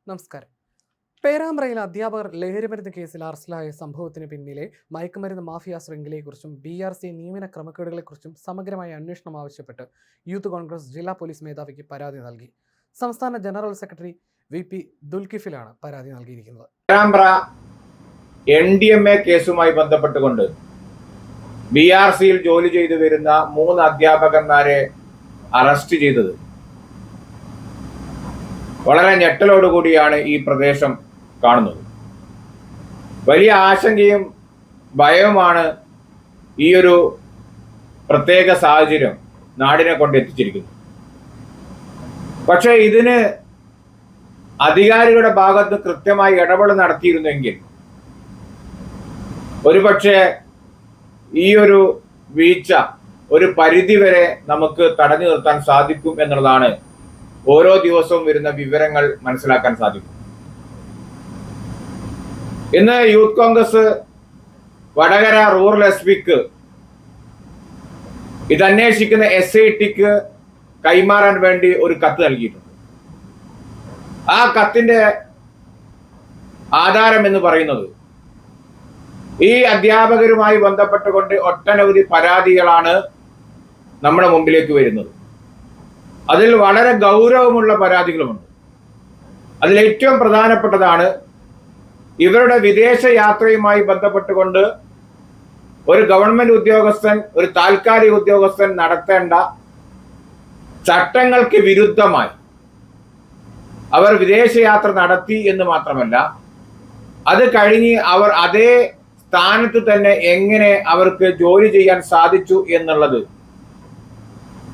നമസ്കാരം. പേരാമ്പ്രയിൽ അധ്യാപകർ ലഹരിമരുന്ന് കേസിൽ അറസ്റ്റിലായ സംഭവത്തിന് പിന്നിലെ മയക്കുമരുന്ന് മാഫിയ ശൃംഖലയെക്കുറിച്ചും BRC നിയമന ക്രമക്കേടുകളെക്കുറിച്ചും സമഗ്രമായ അന്വേഷണം ആവശ്യപ്പെട്ട് യൂത്ത് കോൺഗ്രസ് ജില്ലാ പോലീസ് മേധാവിക്ക് പരാതി നൽകി. സംസ്ഥാന ജനറൽ സെക്രട്ടറി VP ദുൽകിഫിലാണ് പരാതി നൽകിയിരിക്കുന്നത്. പേരാമ്പ്ര NDMA കേസുമായി ബന്ധപ്പെട്ടുകൊണ്ട് BRCയിൽ ജോലി ചെയ്തു വരുന്ന 3 അധ്യാപകന്മാരെ അറസ്റ്റ് ചെയ്തത് വളരെ ഞെട്ടലോടുകൂടിയാണ് ഈ പ്രദേശം കാണുന്നത്. വലിയ ആശങ്കയും ഭയവുമാണ് ഈ ഒരു പ്രത്യേക സാഹചര്യം നാടിനെ കൊണ്ട് എത്തിച്ചിരിക്കുന്നത്. പക്ഷേ ഇതിന് അധികാരികളുടെ ഭാഗത്ത് കൃത്യമായി ഇടപെടൽ നടത്തിയിരുന്നെങ്കിൽ ഒരുപക്ഷെ ഈ ഒരു വീഴ്ച ഒരു പരിധിവരെ നമുക്ക് തടഞ്ഞു നിർത്താൻ സാധിക്കും എന്നുള്ളതാണ് ഓരോ ദിവസവും വരുന്ന വിവരങ്ങൾ മനസ്സിലാക്കാൻ സാധിക്കും. ഇന്ന് യൂത്ത് കോൺഗ്രസ് വടകര റൂറൽ SP-ക്ക് ഇതന്വേഷിക്കുന്ന SIT-ക്ക് കൈമാറാൻ വേണ്ടി ഒരു കത്ത് നൽകിയിട്ടുണ്ട്. ആ കത്തിന്റെ ആധാരം എന്ന് പറയുന്നത് ഈ അധ്യാപകരുമായി ബന്ധപ്പെട്ടുകൊണ്ട് ഒട്ടനവധി പരാതികളാണ് നമ്മുടെ മുമ്പിലേക്ക് വരുന്നത്. അതിൽ വളരെ ഗൗരവമുള്ള പരാതികളുമുണ്ട്. അതിൽ ഏറ്റവും പ്രധാനപ്പെട്ടതാണ് ഇവരുടെ വിദേശ യാത്രയുമായി ബന്ധപ്പെട്ടുകൊണ്ട് ഒരു ഗവൺമെന്റ് ഉദ്യോഗസ്ഥൻ, ഒരു താൽക്കാലിക ഉദ്യോഗസ്ഥൻ നടത്തേണ്ട ചട്ടങ്ങൾക്ക് വിരുദ്ധമായി അവർ വിദേശയാത്ര നടത്തി എന്ന് മാത്രമല്ല, അത് കഴിഞ്ഞ് അവർ അതേ സ്ഥാനത്ത് തന്നെ എങ്ങനെ അവർക്ക് ജോലി ചെയ്യാൻ സാധിച്ചു എന്നുള്ളത്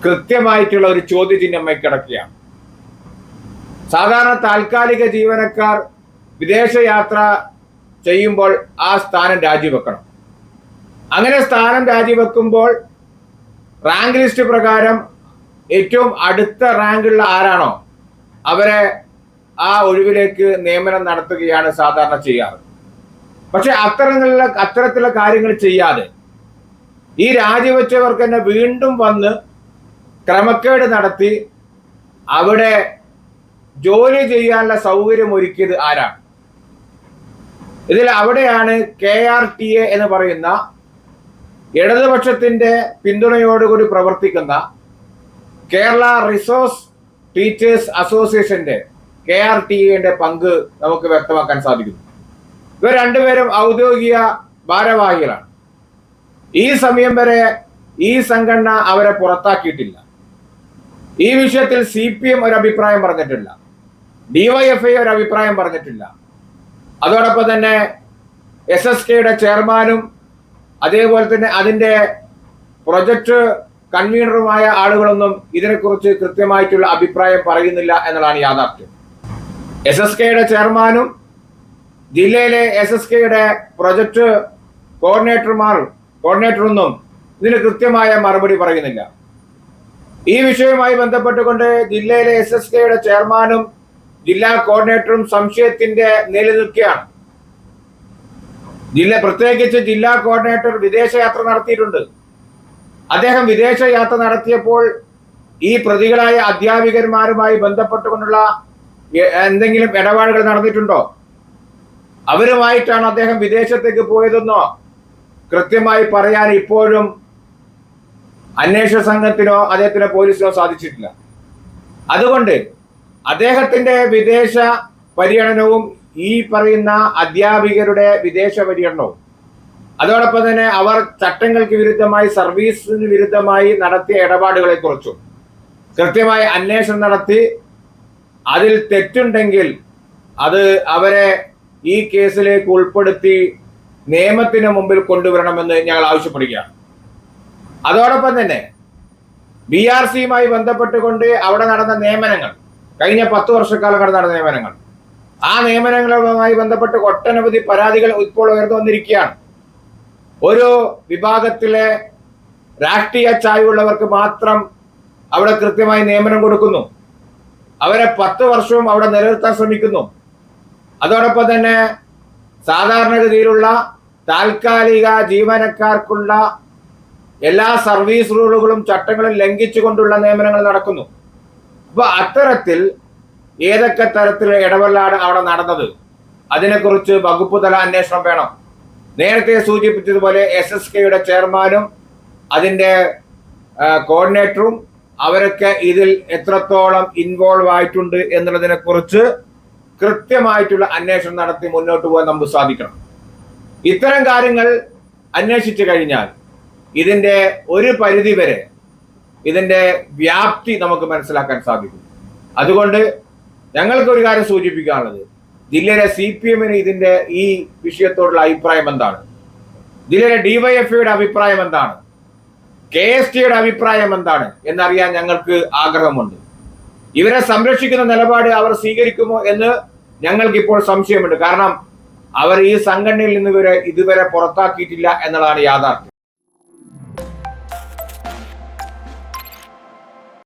കൃത്യമായിട്ടുള്ള ഒരു ചോദ്യചിഹ്നമായി കിടക്കുകയാണ്. സാധാരണ താൽക്കാലിക ജീവനക്കാർ വിദേശയാത്ര ചെയ്യുമ്പോൾ ആ സ്ഥാനം രാജിവെക്കണം. അങ്ങനെ സ്ഥാനം രാജിവെക്കുമ്പോൾ റാങ്ക് ലിസ്റ്റ് പ്രകാരം ഏറ്റവും അടുത്ത റാങ്കുള്ള ആരാണോ അവരെ ആ ഒഴിവിലേക്ക് നിയമനം നടത്തുകയാണ് സാധാരണ ചെയ്യാറ്. പക്ഷെ അത്തരത്തിലുള്ള കാര്യങ്ങൾ ചെയ്യാതെ ഈ രാജിവെച്ചവർക്ക് തന്നെ വീണ്ടും വന്ന് ക്രമക്കേട് നടത്തി അവിടെ ജോലി ചെയ്യാനുള്ള സൗകര്യം ഒരുക്കിയത് ആരാണ്? ഇതിൽ അവിടെയാണ് KRTA എന്ന് പറയുന്ന ഇടതുപക്ഷത്തിന്റെ പിന്തുണയോടുകൂടി പ്രവർത്തിക്കുന്ന കേരള റിസോഴ്സ് ടീച്ചേഴ്സ് അസോസിയേഷന്റെ KRTA പങ്ക് നമുക്ക് വ്യക്തമാക്കാൻ സാധിക്കുന്നു. ഇവർ രണ്ടുപേരും ഔദ്യോഗിക ഭാരവാഹികളാണ്. ഈ സമയം വരെ ഈ സംഘടന അവരെ പുറത്താക്കിയിട്ടില്ല. ഈ വിഷയത്തിൽ CPM ഒരു അഭിപ്രായം പറഞ്ഞിട്ടില്ല, DYFI ഒരു അഭിപ്രായം പറഞ്ഞിട്ടില്ല. അതോടൊപ്പം തന്നെ SSKയുടെ ചെയർമാനും അതേപോലെ തന്നെ അതിന്റെ പ്രൊജക്ട് കൺവീനറുമായ ആളുകളൊന്നും ഇതിനെക്കുറിച്ച് കൃത്യമായിട്ടുള്ള അഭിപ്രായം പറയുന്നില്ല എന്നുള്ളതാണ് യാഥാർത്ഥ്യം. SSKയുടെ ചെയർമാനും ജില്ലയിലെ SSKയുടെ പ്രൊജക്ട് കോർഡിനേറ്ററൊന്നും ഇതിന് കൃത്യമായ മറുപടി പറയുന്നില്ല. ഈ വിഷയവുമായി ബന്ധപ്പെട്ടുകൊണ്ട് ജില്ലയിലെ SSKയുടെ ചെയർമാനും ജില്ലാ കോർഡിനേറ്ററും സംശയത്തിന്റെ നിലനിൽക്കുകയാണ്. പ്രത്യേകിച്ച് ജില്ലാ കോർഡിനേറ്റർ വിദേശയാത്ര നടത്തിയിട്ടുണ്ട്. അദ്ദേഹം വിദേശയാത്ര നടത്തിയപ്പോൾ ഈ പ്രതികളായ അധ്യാപികന്മാരുമായി ബന്ധപ്പെട്ടുകൊണ്ടുള്ള എന്തെങ്കിലും ഇടപാടുകൾ നടന്നിട്ടുണ്ടോ? അവരുമായിട്ടാണ് അദ്ദേഹം വിദേശത്തേക്ക് പോയതെന്നോ കൃത്യമായി പറയാൻ ഇപ്പോഴും അന്വേഷണ സംഘത്തിനോ അദ്ദേഹത്തിനോ പോലീസിനോ സാധിച്ചിട്ടില്ല. അതുകൊണ്ട് അദ്ദേഹത്തിന്റെ വിദേശ പര്യടനവും ഈ പറയുന്ന അധ്യാപികരുടെ വിദേശ പര്യടനവും അതോടൊപ്പം തന്നെ അവർ ചട്ടങ്ങൾക്ക് വിരുദ്ധമായി, സർവീസിന് വിരുദ്ധമായി നടത്തിയ ഇടപാടുകളെ കുറിച്ചും കൃത്യമായി അന്വേഷണം നടത്തി അതിൽ തെറ്റുണ്ടെങ്കിൽ അത് അവരെ ഈ കേസിലേക്ക് ഉൾപ്പെടുത്തി നിയമത്തിന് മുമ്പിൽ കൊണ്ടുവരണമെന്ന് ഞങ്ങൾ ആവശ്യപ്പെടുകയാണ്. അതോടൊപ്പം തന്നെ BRCയുമായി ബന്ധപ്പെട്ടുകൊണ്ട് അവിടെ നടന്ന നിയമനങ്ങൾ, കഴിഞ്ഞ 10 വർഷക്കാലം നടന്ന നിയമനങ്ങൾ, ആ നിയമനങ്ങളുമായി ബന്ധപ്പെട്ട് ഒട്ടനവധി പരാതികൾ ഇപ്പോൾ ഉയർന്നു വന്നിരിക്കുകയാണ്. ഒരു വിഭാഗത്തിലെ രാഷ്ട്രീയ ചായ്വുള്ളവർക്ക് മാത്രം അവിടെ കൃത്യമായി നിയമനം കൊടുക്കുന്നു. അവരെ 10 വർഷവും അവിടെ നിലനിർത്താൻ ശ്രമിക്കുന്നു. അതോടൊപ്പം തന്നെ സാധാരണഗതിയിലുള്ള താൽക്കാലിക ജീവനക്കാർക്കുള്ള എല്ലാ സർവീസ് റൂളുകളും ചട്ടങ്ങളും ലംഘിച്ചുകൊണ്ടുള്ള നിയമനങ്ങൾ നടക്കുന്നു. അപ്പൊ അത്തരത്തിൽ ഏതൊക്കെ തരത്തിലുള്ള ഇടപെടലാണ് അവിടെ നടന്നത്, അതിനെക്കുറിച്ച് വകുപ്പ് തല അന്വേഷണം വേണം. നേരത്തെ സൂചിപ്പിച്ചതുപോലെ SSKയുടെ ചെയർമാനും അതിന്റെ കോർഡിനേറ്ററും അവരൊക്കെ ഇതിൽ എത്രത്തോളം ഇൻവോൾവ് ആയിട്ടുണ്ട് എന്നുള്ളതിനെ കുറിച്ച് കൃത്യമായിട്ടുള്ള അന്വേഷണം നടത്തി മുന്നോട്ട് പോകാൻ നമുക്ക് സാധിക്കണം. ഇത്തരം കാര്യങ്ങൾ അന്വേഷിച്ചു കഴിഞ്ഞാൽ ഇതിന്റെ ഒരു പരിധി വരെ ഇതിന്റെ വ്യാപ്തി നമുക്ക് മനസ്സിലാക്കാൻ സാധിക്കും. അതുകൊണ്ട് ഞങ്ങൾക്ക് ഒരു കാര്യം സൂചിപ്പിക്കാനുള്ളത്, ജില്ലയിലെ CPM-ന് ഇതിന്റെ ഈ വിഷയത്തോടുള്ള അഭിപ്രായം എന്താണ്, ജില്ലയിലെ DYFIയുടെ അഭിപ്രായം എന്താണ്, KSTയുടെ അഭിപ്രായം എന്താണ് എന്നറിയാൻ ഞങ്ങൾക്ക് ആഗ്രഹമുണ്ട്. ഇവരെ സംരക്ഷിക്കുന്ന നിലപാട് അവർ സ്വീകരിക്കുമോ എന്ന് ഞങ്ങൾക്ക് ഇപ്പോൾ സംശയമുണ്ട്. കാരണം അവർ ഈ സംഘടനയിൽ നിന്ന് ഇതുവരെ പുറത്താക്കിയിട്ടില്ല എന്നുള്ളതാണ് യാഥാർത്ഥ്യം.